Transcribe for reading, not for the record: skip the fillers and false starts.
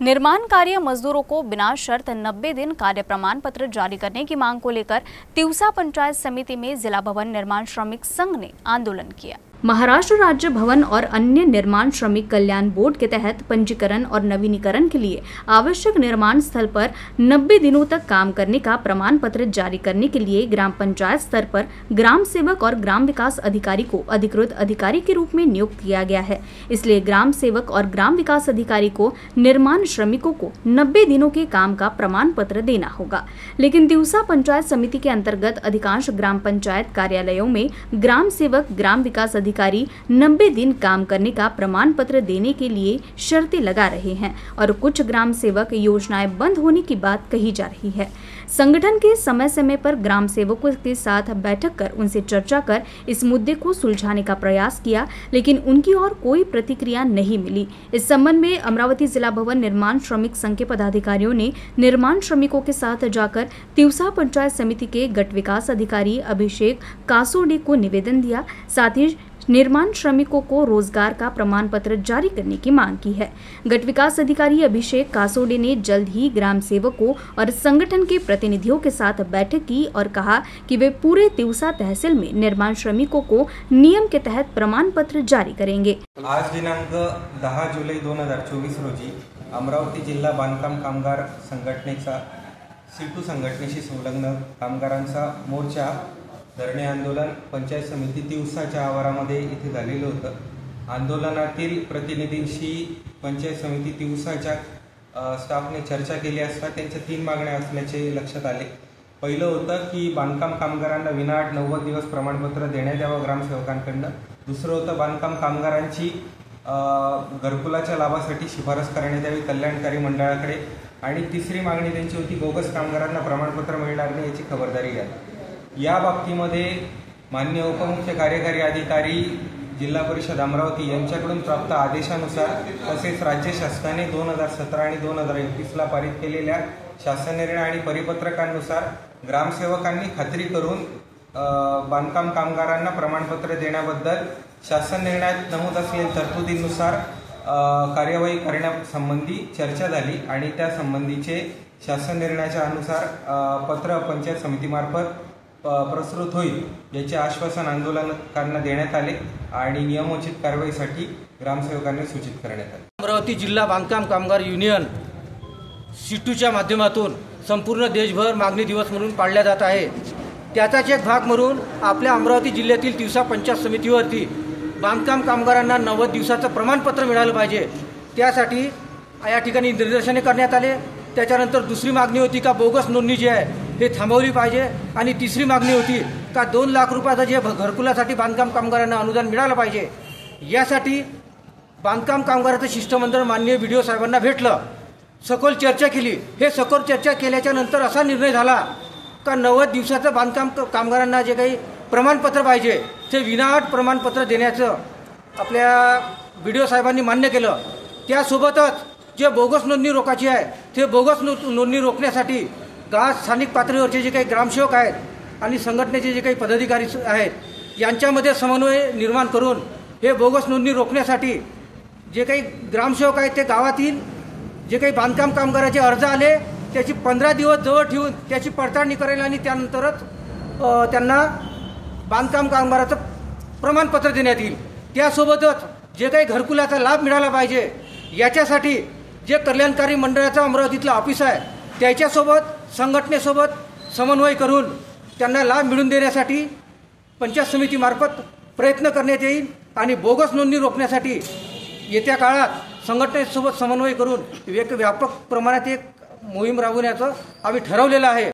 निर्माण कार्य मजदूरों को बिना शर्त 90 दिन कार्य प्रमाण पत्र जारी करने की मांग को लेकर तिवसा पंचायत समिति में जिला भवन निर्माण श्रमिक संघ ने आंदोलन किया। महाराष्ट्र राज्य भवन और अन्य निर्माण श्रमिक कल्याण बोर्ड के तहत पंजीकरण और नवीनीकरण के लिए आवश्यक निर्माण स्थल पर 90 दिनों तक काम करने का प्रमाण पत्र जारी करने के लिए ग्राम पंचायत स्तर पर ग्राम सेवक और ग्राम विकास अधिकारी को अधिकृत अधिकारी के रूप में नियुक्त किया गया है। इसलिए ग्राम सेवक और ग्राम विकास अधिकारी को निर्माण श्रमिकों को 90 दिनों के काम का प्रमाण पत्र देना होगा। लेकिन तिवसा पंचायत समिति के अंतर्गत अधिकांश ग्राम पंचायत कार्यालयों में ग्राम सेवक ग्राम विकास अधिकारी 90 दिन काम करने का प्रमाण पत्र देने के लिए शर्तें लगा रहे हैं और कुछ ग्राम सेवक योजनाएं बंद होने की बात कही जा रही है। संगठन के समय समय पर ग्राम सेवकों के साथ बैठक कर उनसे चर्चा कर इस मुद्दे को सुलझाने का प्रयास किया, लेकिन उनकी ओर कोई प्रतिक्रिया नहीं मिली। इस संबंध में अमरावती जिला भवन निर्माण श्रमिक संघ के पदाधिकारियों ने निर्माण श्रमिकों के साथ जाकर तिवसा पंचायत समिति के गट विकास अधिकारी अभिषेक कासोडे को निवेदन दिया। साथ ही निर्माण श्रमिकों को रोजगार का प्रमाण पत्र जारी करने की मांग की है। गट विकास अधिकारी अभिषेक कासोडे ने जल्द ही ग्राम सेवकों और संगठन के प्रतिनिधियों के साथ बैठक की और कहा कि वे पूरे तिवसा तहसील में निर्माण श्रमिकों को नियम के तहत प्रमाण पत्र जारी करेंगे। आज दिनांक 10 जुलै 2024 रोजी अमरावती जिल्हा बांधकाम कामगार संघटनेचा सीटू संघटनेशी संलग्न कामगारांचा मोर्चा धरणे आंदोलन पंचायत समिती तिवसाच्या आवारामध्ये इथे झालेलं होतं। आंदोलनातील प्रतिनिधींशी पंचायत समिती तिवसाच्या स्टाफने चर्चा केली असता त्यांच्या 3 मागण्या असल्याचे लक्षात आले। पहिलं होतं की बांधकाम कामगारांना विनाअट 90 दिवस प्रमाणपत्र देण्यात यावं ग्रामसेवकांकडून। दुसरं होतं बांधकाम कामगारांची घरकुलाच्या लाभासाठी शिफारस करण्यात यावी कल्याणकारी मंडळाकडे। आणि तिसरी मागणी त्यांची होती बोगस कामगारांना प्रमाणपत्र मिळणार नाही याची खबरदारी घ्या। या बाबतीमध्ये माननीय उपमुख्य कार्यकारी अधिकारी जिल्हा परिषद अमरावती यांच्याकडून प्राप्त आदेशानुसार तसेच राज्य शासनाने 2017 आणि 2021 ला पारित केलेल्या शासन निर्णय आणि परिपत्रकानुसार ग्रामसेवकांनी खात्री करून बांधकाम कामगारांना प्रमाणपत्र देण्याबद्दल शासन निर्णयात नमूद असलेल्या तरतुदीनुसार कार्यवाही करण्यासंबंधी चर्चा झाली आणि त्या संबंधीचे शासन निर्णयाच्या अनुसार पत्र पंचायत समितीमार्फत प्रस्तुत होईल याचे आश्वासन आंदोलकांना देण्यात आले आणि नियमोचित कारवाईसाठी ग्रामसेवकांना सूचित करण्यात आले। अमरावती जिल्हा बांधकाम कामगार युनियन सीटूच्या माध्यमातून संपूर्ण देशभर मागणी दिवस म्हणून पाळला जात आहे। त्याचाच एक भाग म्हणून आपल्या अमरावती जिल्ह्यातील तिवसा पंचायत समितीवरती बांधकाम कामगारांना 90 दिवसाचं प्रमाणपत्र मिळालं पाहिजे, त्यासाठी या ठिकाणी निर्देशने करण्यात आले। त्याच्यानंतर दुसरी मागणी होती का बोगस नोंदणी जी आहे हे थांबवली पाहिजे आणि तिसरी मागणी होती का 2 लाख रुपयाचं जे घरकुलासाठी बांधकाम कामगारांना अनुदान मिळालं पाहिजे। यासाठी बांधकाम कामगाराचं शिष्टमंडळ माननीय व्हिडिओ साहेबांना भेटलं, सखोल चर्चा केली। हे सखोल चर्चा केल्याच्या नंतर असा निर्णय झाला का 90 दिवसाचं बांधकाम कामगारांना जे काही प्रमाणपत्र पाहिजे ते विनाअट प्रमाणपत्र देण्याचं आपल्या व्हिडिओ साहेबांनी मान्य केलं। त्यासोबतच जे बोगस नोंदणी रोखायची आहे ते बोगस नोंदणी रोखण्यासाठी स्थानिक पातळीवरचे जे काही ग्रामसेवक आहेत आणि संघटनेचे जे काही पदाधिकारी आहेत यांच्यामध्ये समन्वय निर्माण करून हे बोगस नोंदणी रोखण्यासाठी जे काही ग्रामसेवक आहेत ते गावातील जे काही बांधकाम कामगाराचे अर्ज आले त्याची 15 दिवस जवळ ठेवून त्याची पडताळणी करेल आणि त्यानंतरच त्यांना बांधकाम कामगाराचं प्रमाणपत्र देण्यात येईल। त्यासोबतच जे काही घरकुलाचा लाभ मिळाला पाहिजे याच्यासाठी जे कल्याणकारी मंडळाचं अमरावतीतलं ऑफिस आहे त्याच्यासोबत संघटनेसोबत समन्वय करून त्यांना लाभ मिळवून देण्यासाठी पंचायत समितीमार्फत प्रयत्न करण्यात येईल आणि बोगस नोंदणी रोखण्यासाठी येत्या काळात संघटनेसोबत समन्वय करून व्यापक प्रमाणात एक मोहीम राबवण्याचं आम्ही ठरवलेलं आहे।